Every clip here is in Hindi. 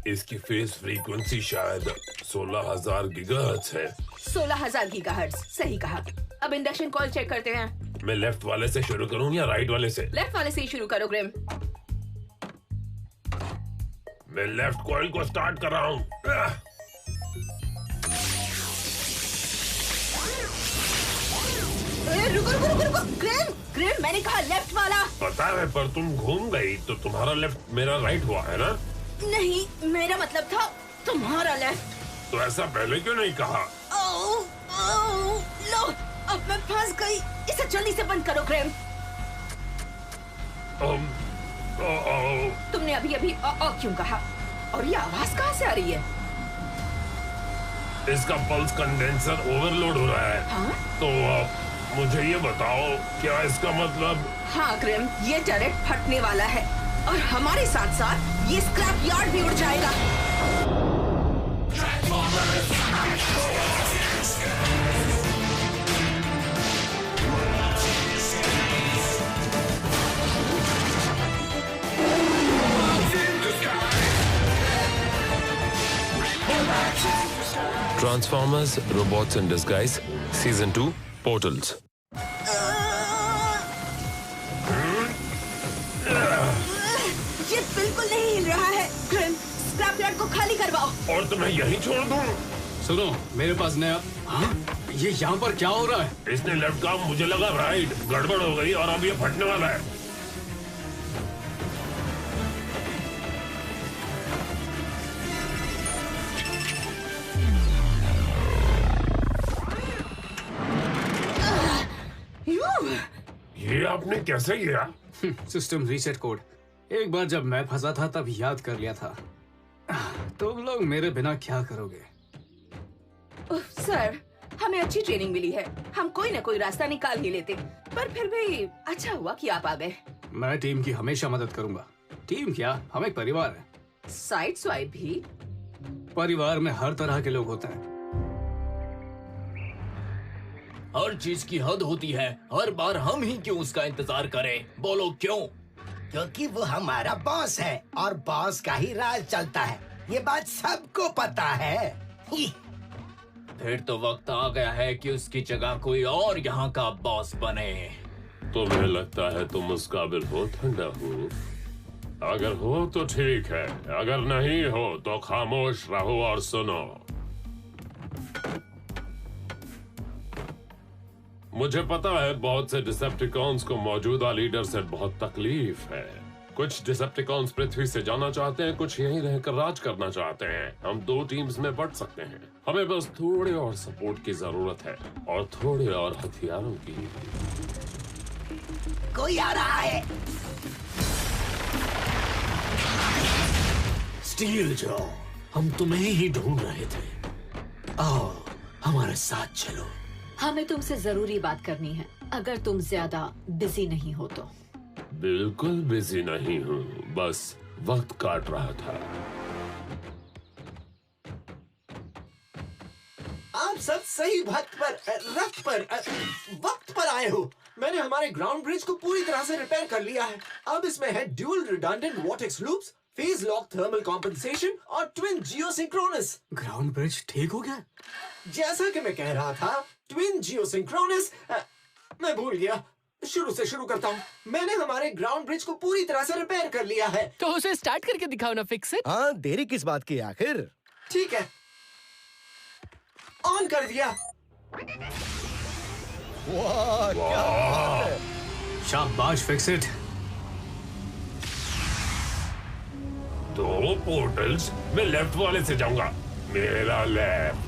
इसकी फेस फ्रीक्वेंसी शायद 16,000 गीगाहर्ट्ज है। 16,000 गीगाहर्ट्ज, सही कहा। अब इंडक्शन कॉइल चेक करते हैं। मैं लेफ्ट वाले से शुरू करूं या राइट वाले से? लेफ्ट वाले से ही शुरू करो ग्रिम। मैं लेफ्ट कॉइल को स्टार्ट कर रहा हूं। रुको रुको रुको रुको ग्रिम, ग्रिम मैंने कहा लेफ्ट वाला। पता है, पर तुम घूम गई तो तुम्हारा लेफ्ट मेरा राइट हुआ है ना? नहीं, मेरा मतलब था तुम्हारा लेफ्ट। तो ऐसा पहले क्यों नहीं कहा? लो, अब मैं फंस गई। इसे जल्दी से बंद करो ग्रिम। तुमने अभी अभी क्यों कहा? और ये आवाज कहाँ से आ रही है? इसका पल्स कंडेंसर ओवरलोड हो रहा है। हाँ? तो मुझे ये बताओ, क्या इसका मतलब? हाँ ग्रिम, ये टरेट फटने वाला है और हमारे साथ साथ ये स्क्रैप यार्ड भी उड़ जाएगा। Transformers Robots in Disguise Season 2 Portals। ये बिल्कुल नहीं हिल रहा है। ग्रिम, स्क्रैप यार्ड को खाली करवाओ। और तुम्हें यहीं छोड़ दूं? सुनो, मेरे पास नया। हाँ? ये यहाँ पर क्या हो रहा है? इसने लेफ्ट का, मुझे लगा राइट। गड़बड़ हो गई और अब ये फटने वाला है। ये आपने कैसे किया? System reset code. एक बार जब मैं फंसा था तब याद कर लिया था। तुम लोग मेरे बिना क्या करोगे? सर, हमें अच्छी ट्रेनिंग मिली है। हम कोई न कोई रास्ता निकाल ही लेते, पर फिर भी अच्छा हुआ कि आप आ गए। मैं टीम की हमेशा मदद करूंगा। टीम क्या, हम एक परिवार है। साइड स्वाइप भी? परिवार में हर तरह के लोग होते हैं। हर चीज की हद होती है। हर बार हम ही क्यों उसका इंतजार करें? बोलो क्यों? क्योंकि वो हमारा बॉस है और बॉस का ही राज चलता है। ये बात सबको पता है। फिर तो वक्त आ गया है कि उसकी जगह कोई और यहाँ का बॉस बने। तुम्हें लगता है तुम उस काबिल हो ठंडा हो? अगर हो तो ठीक है, अगर नहीं हो तो खामोश रहो और सुनो। मुझे पता है बहुत से डिसेप्टिकॉन्स को मौजूदा लीडर से बहुत तकलीफ है। कुछ डिसेप्टिकॉन्स पृथ्वी से जाना चाहते हैं, कुछ यहीं रहकर राज करना चाहते हैं। हम 2 टीम्स में बंट सकते हैं। हमें बस थोड़े और सपोर्ट की जरूरत है और थोड़े और हथियारों की। कोई आ रहा है। स्टील जॉ, हम तुम्हें ही ढूंढ रहे थे। आओ हमारे साथ चलो। हमें तुमसे जरूरी बात करनी है, अगर तुम ज्यादा बिजी नहीं हो तो। बिल्कुल बिजी नहीं हूँ, बस वक्त काट रहा था। आप सब सही वक्त पर आए हो। मैंने हमारे ग्राउंड ब्रिज को पूरी तरह से रिपेयर कर लिया है। अब इसमें है dual redundant vortex loops, phase lock thermal compensation और ट्विन जियोसिंक्रोनस। ग्राउंड ब्रिज ठीक हो गया? जैसा कि मैं कह रहा था, ट्विन जियोसिंक्रोनस। मैं भूल गया, शुरू से शुरू करता हूँ। मैंने हमारे ग्राउंड ब्रिज को पूरी तरह से रिपेयर कर लिया है। तो उसे स्टार्ट करके दिखाओ ना, फिक्स इट। हाँ, देरी किस बात की आखिर? ठीक है, ऑन कर दिया। वाह, क्या बात है। शाबाश फिक्स इट। 2 पोर्टल्स, मैं लेफ्ट वाले से जाऊंगा। मेरा लेफ्ट।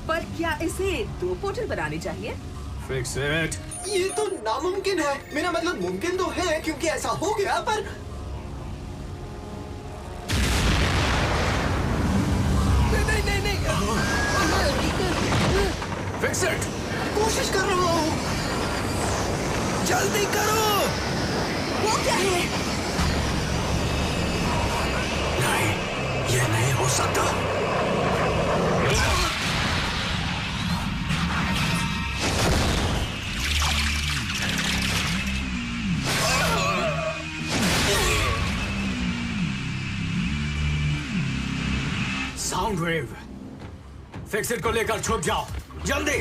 पर क्या इसे 2 पोर्टल बनाने चाहिए? Fix it. ये तो नामुमकिन है। मेरा मतलब मुमकिन तो है क्योंकि ऐसा हो गया, पर नहीं। Fix it. कोशिश कर रहा हूँ। जल्दी करो। वो क्या है? नहीं, ये नहीं हो सकता। साउंड वेव, फिक्सिट को लेकर छुप जाओ जल्दी।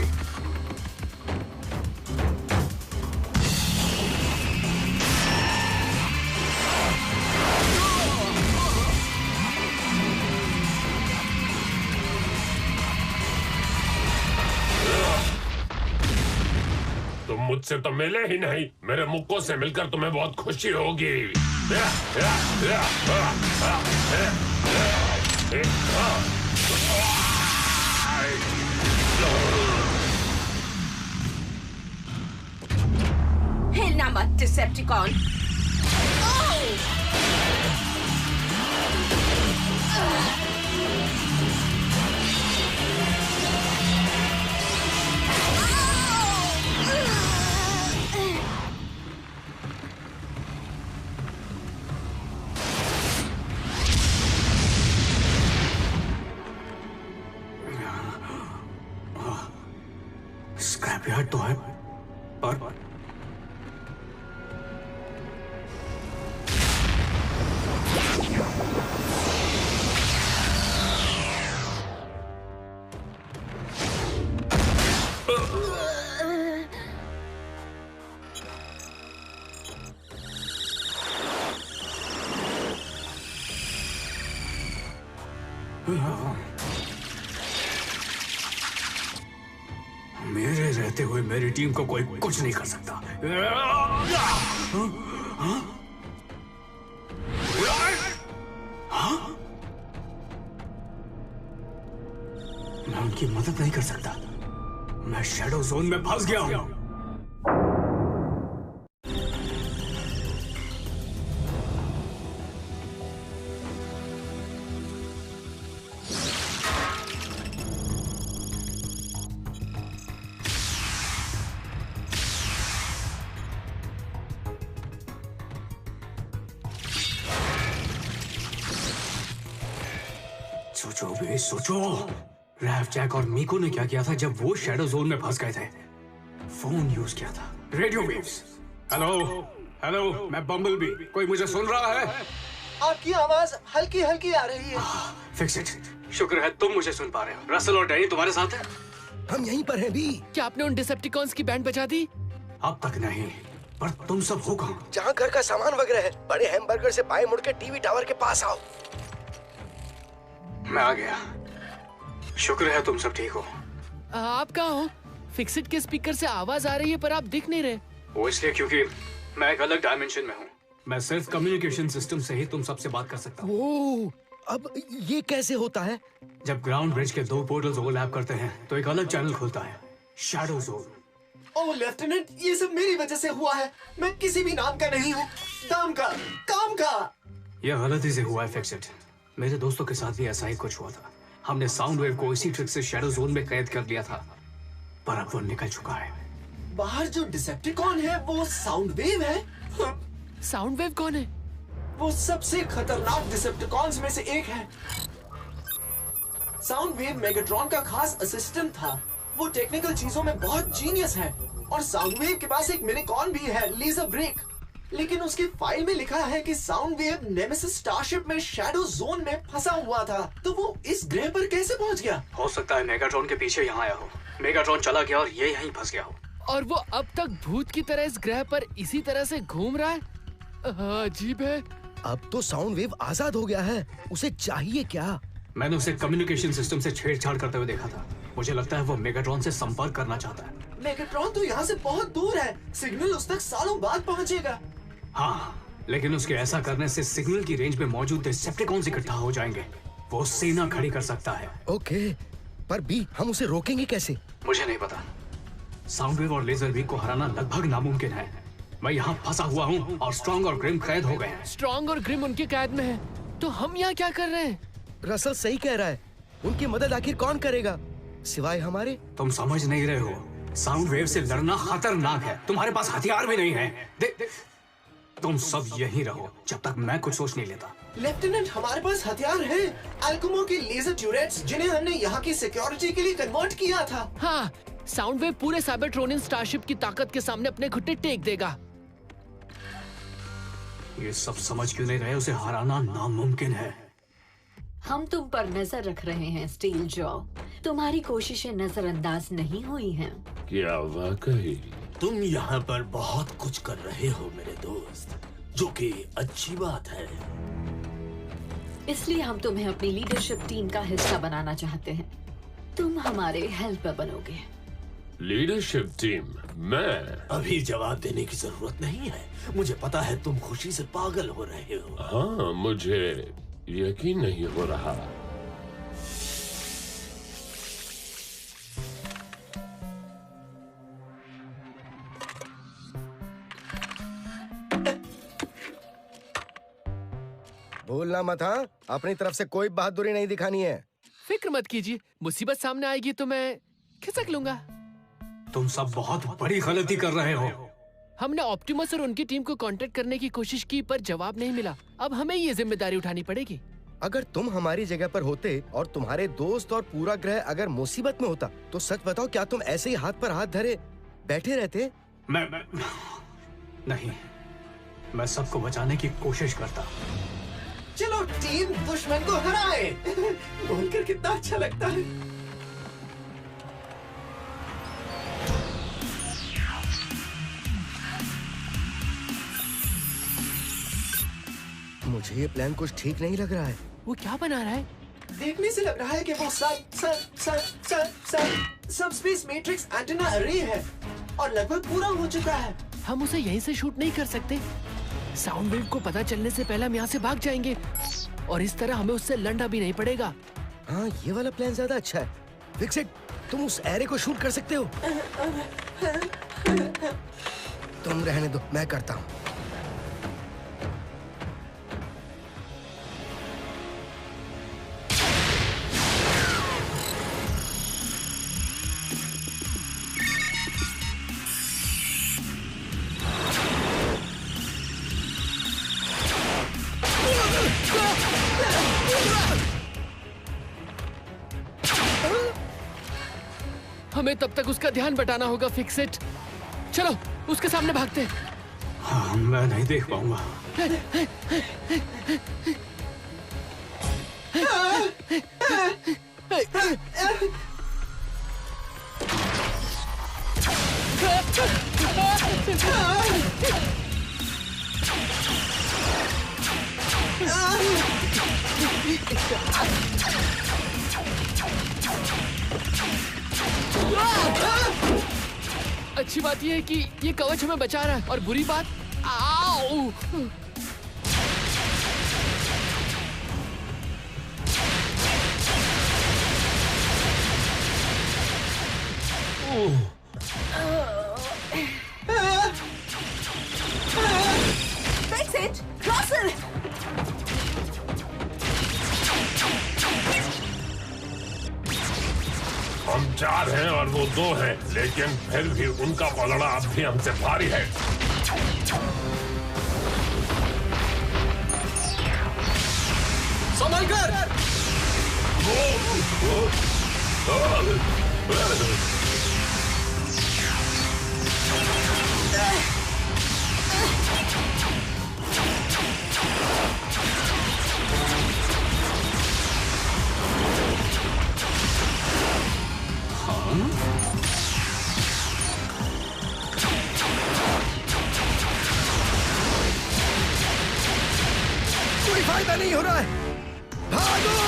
तुम मुझसे तो मिले ही नहीं, मेरे मुक्कों से मिलकर तुम्हें बहुत खुशी होगी। हिलना मत डिसेप्टिकॉन। स्क्रैपयार्ड तो है पर मेरे रहते हुए मेरी टीम को कोई कुछ नहीं कर सकता। मैं उनकी मदद नहीं कर सकता। मैं शैडो जोन में फंस गया हूं। सोचो भी सोचो, रैफ, जैक और मीको ने क्या किया था जब वो शैडो जोन में फंस गए थे? फोन यूज किया था, रेडियो वेव्स। हेलो हेलो, मैं बम्बल बी, कोई मुझे सुन रहा है? आपकी आवाज हल्की हल्की आ रही है। फिक्स इट, शुक्र है तुम मुझे सुन पा रहे हो। रसल और डैनी तुम्हारे साथ है? हम यहीं पर हैं भी। क्या आपने उन डिसेप्टिकॉन्स की बैंड बजा दी? अब तक नहीं, पर तुम सब हो कहाँ? जहाँ घर का सामान वगैरह है, बड़े हैमबर्गर से बाएं मुड़ के टीवी टावर के पास आओ। मैं आ गया। शुक्र है तुम सब ठीक हो। आप कहाँ हो? फिक्सिट के स्पीकर से आवाज आ रही है पर आप दिख नहीं रहे। वो इसलिए क्योंकि मैं एक अलग डायमेंशन में हूँ। मैं सिर्फ कम्युनिकेशन सिस्टम से ही तुम सबसे बात कर सकता हूँ। ओह, अब ये कैसे होता है? जब ग्राउंड ब्रिज के दो पोर्टल्स ओवरलैप करते हैं तो एक अलग चैनल खुलता है, शैडो जोन। ओह लेफ्टिनेंट, ये सब मेरी वजह से हुआ है। मैं किसी भी नाम का नहीं हूँ, दाम का, काम का। यह गलती से हुआ है फिक्सिट। मेरे दोस्तों के साथ भी ऐसा ही कुछ हुआ था। हमने साउंड वेव को इसी ट्रिक से शैडो जोन में कैद कर लिया था, पर अब वो निकल चुका है। बाहर जो डिसेप्टिकॉन है वो साउंड वेव है। साउंड वेव कौन है? वो सबसे खतरनाक डिसेप्टिकॉन्स में से एक है। साउंड वेव मेगाट्रॉन का खास असिस्टेंट था। वो टेक्निकल चीजों में बहुत जीनियस है और साउंड वेव के पास एक मिनिकॉन भी है, लेजर ब्रेक। लेकिन उसकी फाइल में लिखा है कि साउंड वेव नेमेसिस स्टारशिप में शैडो जोन में फंसा हुआ था। तो वो इस ग्रह पर कैसे पहुंच गया? हो सकता है मेगाट्रॉन के पीछे यहाँ आया हो। मेगाट्रॉन चला गया और ये यहीं फंस गया हो। और वो अब तक भूत की तरह इस ग्रह पर इसी तरह से घूम रहा है। अजीब है। अब तो साउंड वेव आजाद हो गया है, उसे चाहिए क्या? मैंने उसे कम्युनिकेशन सिस्टम से छेड़छाड़ करते हुए देखा था। मुझे लगता है वो मेगाट्रॉन से संपर्क करना चाहता है। मेगाट्रॉन तो यहाँ से बहुत दूर है, सिग्नल उस तक सालों बाद पहुँचेगा। हाँ, लेकिन उसके ऐसा करने से सिग्नल की रेंज में मौजूद डिसेप्टिकॉन्स इकट्ठा हो जाएंगे। वो सेना खड़ी कर सकता है। ओके, पर भी हम उसे रोकेंगे कैसे? मुझे नहीं पता। साउंड वेव और लेजर बीक को हराना लगभग नामुमकिन है। मैं यहाँ फंसा हुआ हूँ और स्ट्रॉन्ग और ग्रिम कैद हो गए हैं। स्ट्रॉन्ग और ग्रिम उनकी कैद में है, तो हम यहाँ क्या कर रहे हैं? रसल सही कह रहा है। उनकी मदद आखिर कौन करेगा सिवाय हमारे? तुम समझ नहीं रहे हो। साउंड वेव से लड़ना खतरनाक है। तुम्हारे पास हथियार भी नहीं है। तुम सब यहीं रहो जब तक मैं कुछ सोच नहीं लेता। लेफ्टिनेंट, हमारे पास हथियार है। अल्कुमो के लेजर ट्यूरेट्स, जिन्हें हमने यहाँ की सिक्योरिटी के लिए कन्वर्ट किया था। हाँ, साउंड वेव पूरे साइबरट्रोनियन स्टारशिप की ताकत के सामने अपने घुटने टेक देगा। ये सब समझ क्यों नहीं रहे? उसे हराना नामुमकिन है। हम तुम पर नजर रख रहे हैं स्टील जॉ। तुम्हारी कोशिशें नजरअंदाज नहीं हुई हैं। क्या वाकई? तुम यहाँ पर बहुत कुछ कर रहे हो मेरे दोस्त, जो कि अच्छी बात है। इसलिए हम तुम्हें अपनी लीडरशिप टीम का हिस्सा बनाना चाहते हैं। तुम हमारे हेल्पर बनोगे। Leadership team? मैं? अभी जवाब देने की जरूरत नहीं है। मुझे पता है तुम खुशी से पागल हो रहे हो। हाँ, मुझे यकीन नहीं हो रहा। भूलना मत, हाँ? अपनी तरफ से कोई बहादुरी नहीं दिखानी है। फिक्र मत कीजिए, मुसीबत सामने आएगी तो मैं खिसक लूंगा। तुम सब बहुत बड़ी गलती कर रहे हो। हमने ऑप्टिमस और उनकी टीम को कांटेक्ट करने की कोशिश की पर जवाब नहीं मिला। अब हमें ये जिम्मेदारी उठानी पड़ेगी। अगर तुम हमारी जगह पर होते और तुम्हारे दोस्त और पूरा ग्रह अगर मुसीबत में होता तो सच बताओ, क्या तुम ऐसे ही हाथ पर हाथ धरे बैठे रहते? मैं नहीं, मैं सबको बचाने की कोशिश करता। चलो टीम दुश्मन को हराए। बोलकर कितना अच्छा लगता है। मुझे ये प्लान कुछ ठीक नहीं लग रहा है। वो क्या बना रहा है? देखने से लग रहा है कि वो सब स्पेस मैट्रिक्स एंटेना अरे है और लगभग पूरा हो चुका है। हम उसे यहीं से शूट नहीं कर सकते। साउंड वेव को पता चलने से पहले हम यहाँ से भाग जाएंगे और इस तरह हमें उससे लड़ना भी नहीं पड़ेगा। हाँ, ये वाला प्लान ज्यादा अच्छा है। फिक्सिट, तुम उस एरे को शूट कर सकते हो। तुम रहने दो, मैं करता हूँ। हमें तब तक उसका ध्यान बटाना होगा। फिक्सिट, चलो उसके सामने भागते हैं। हाँ, मैं नहीं देख पाऊंगा। अच्छी बात यह है कि ये कवच हमें बचा रहा है और बुरी बात, आओ! Fix it! Russell! हम 4 हैं और वो 2 हैं, लेकिन फिर भी उनका पलड़ा अब भी हमसे भारी है। संभल कर! कोई फायदा नहीं हो रहा है। भागो!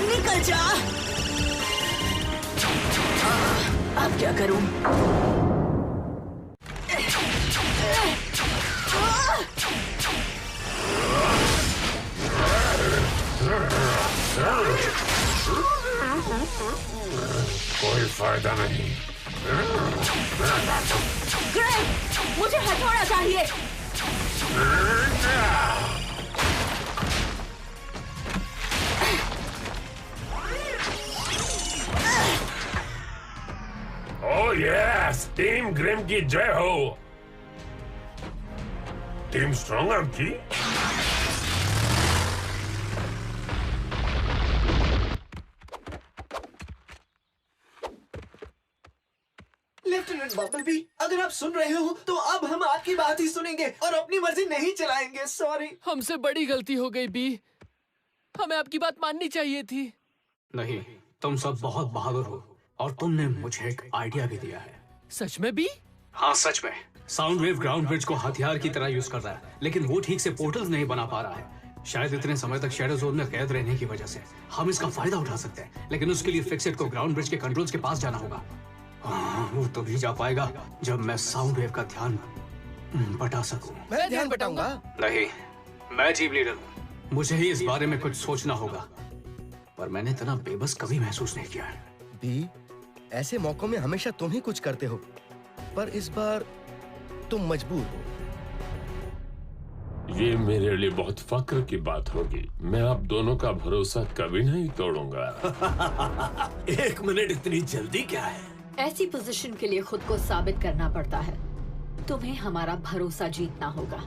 निकल जा। अब क्या करूं? कोई फायदा नहीं। ग्रेग, मुझे हथौड़ा चाहिए। ओह यस, टीम ग्रिम की जय हो। टीम स्ट्रॉन्ग आर्म की। लेफ्टिनेंट बम्बलबी, अगर आप सुन रहे हो तो अब हम आपकी बात ही सुनेंगे और अपनी मर्जी नहीं चलाएंगे। सॉरी। हमसे बड़ी गलती हो गई बी, हमें आपकी बात माननी चाहिए थी। नहीं, तुम सब बहुत बहादुर हो और तुमने मुझे एक आइडिया भी दिया है। सच में बी? हाँ सच में। साउंड वेव ग्राउंड ब्रिज को हथियार की तरह यूज कर रहा है, लेकिन वो ठीक से पोर्टल्स नहीं बना पा रहा है। शायद इतने समय तक शैडो जोन में कैद रहने की वजह से हम इसका फायदा उठा सकते हैं, लेकिन उसके लिए फिक्सेट को ग्राउंड ब्रिज के कंट्रोल्स के पास जाना होगा। वो तभी जा पाएगा जब मैं साउंड वेव का ध्यान बटा सकूं। मैं ध्यान बटाऊंगा। नहीं, मैं टीम लीडर हूँ, मुझे ही इस बारे में कुछ सोचना होगा। पर मैंने इतना बेबस कभी महसूस नहीं किया है। बी, ऐसे मौकों में हमेशा तुम ही कुछ करते हो, पर इस बार तुम मजबूर हो। ये मेरे लिए बहुत फक्र की बात होगी। मैं आप दोनों का भरोसा कभी नहीं तोड़ूंगा। 1 मिनट इतनी जल्दी क्या है? ऐसी पोजीशन के लिए खुद को साबित करना पड़ता है। तुम्हें हमारा भरोसा जीतना होगा।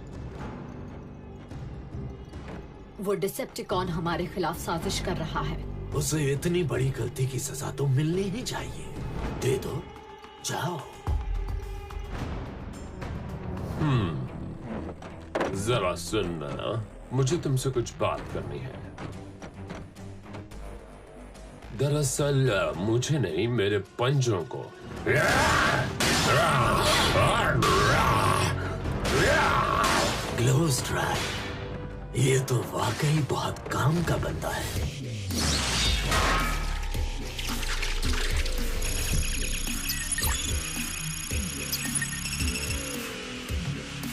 वो डिसेप्टिकॉन हमारे खिलाफ साजिश कर रहा है। उसे इतनी बड़ी गलती की सजा तो मिलनी ही चाहिए। दे दो, जाओ। जरा सुनना, मुझे तुमसे कुछ बात करनी है। दरअसल मुझे नहीं, मेरे पंजों को ग्लो स्ट्राइक, ये तो वाकई बहुत काम का बंदा है।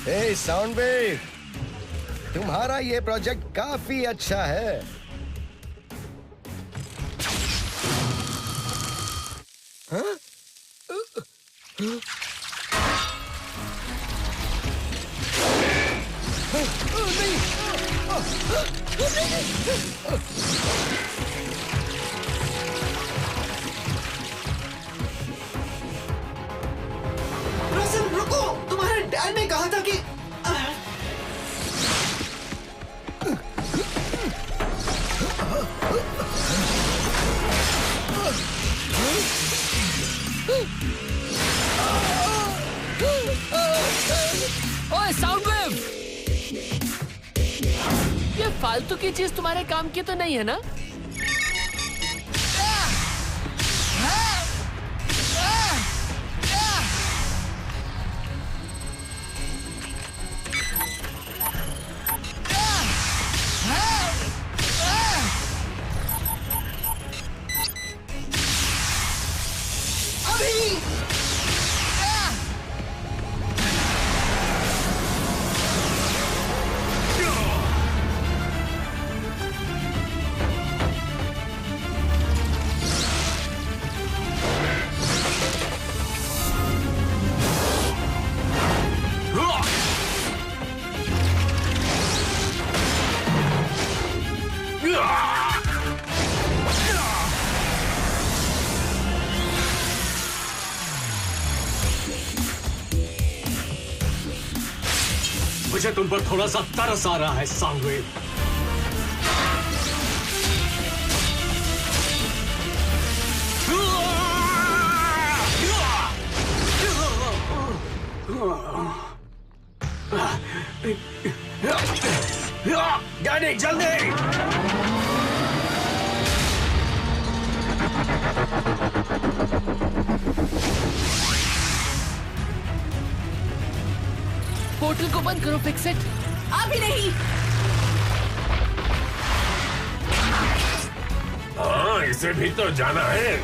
हे साउंड वेव, तुम्हारा ये प्रोजेक्ट काफी अच्छा है। हाँ? रसल रुको, तुम्हारे डैड ने कहा था कि ओए साउंड वेव, ये फालतू की चीज तुम्हारे काम की तो नहीं है ना? मुझे तुम पर थोड़ा सा तरस आ रहा है साउंड वेव। डैडी जल्दी! पोर्टल को बंद करो फिक्सेट। अभी नहीं। हाँ, इसे भी तो जाना है।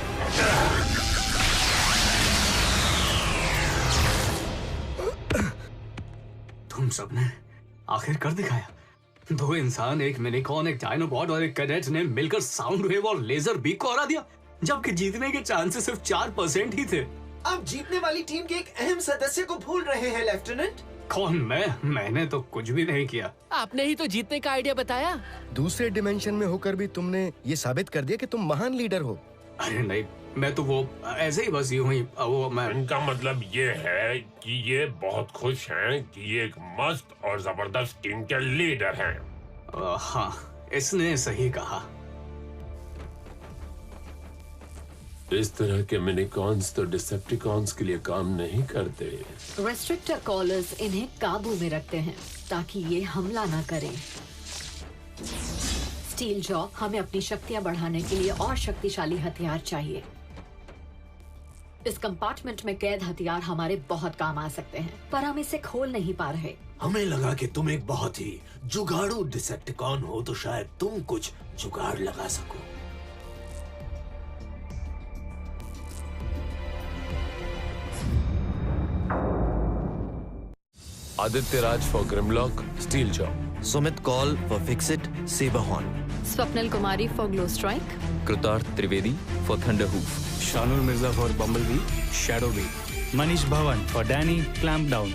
तुम सबने आखिर कर दिखाया। 2 इंसान, एक मिनिकॉन, एक डायनोबॉट और एक कैडेट ने मिलकर साउंड वेव और लेजर बीक को हरा दिया, जबकि जीतने के चांसेस सिर्फ 4% ही थे। आप जीतने वाली टीम के एक अहम सदस्य को भूल रहे हैं लेफ्टिनेंट। कौन? मैंने तो कुछ भी नहीं किया। आपने ही तो जीतने का आइडिया बताया। दूसरे डिमेंशन में होकर भी तुमने ये साबित कर दिया कि तुम महान लीडर हो। अरे नहीं, मैं तो वो ऐसे ही बस यूं ही वो मैं। इनका मतलब ये है कि ये बहुत खुश हैं कि ये एक मस्त और जबरदस्त टीम के लीडर हैं। हाँ, इसने सही कहा। इस तरह के मिनीकॉन्स तो डिसेप्टिकॉन्स के लिए काम नहीं करते। रेस्ट्रिक्टर कॉलर्स इन्हें काबू में रखते हैं ताकि ये हमला न करें। स्टील जॉ, हमें अपनी शक्तियां बढ़ाने के लिए और शक्तिशाली हथियार चाहिए। इस कंपार्टमेंट में कैद हथियार हमारे बहुत काम आ सकते हैं, पर हम इसे खोल नहीं पा रहे। हमें लगा कि तुम एक बहुत ही जुगाड़ू डिसेप्टिकॉन हो, तो शायद तुम कुछ जुगाड़ लगा सको। Aditya Raj for Grimlock, Steel Jaw. Sumit Kaul for Fixit, Saberhorn. Swapnil Kumari for Glow Strike. Krutarth Trivedi for Thunderhoof. Shanul Mirza for Bumblebee, Shadowbee. Manish Bhawan for Danny, Clampdown.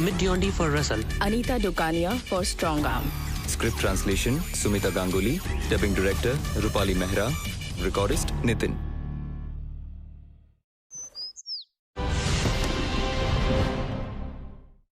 Amit Diondi for Russell. Anita Dukania for Strong Arm. Script translation Sumita Ganguly. Dubbing director Rupali Mehra. Recordist Nitin.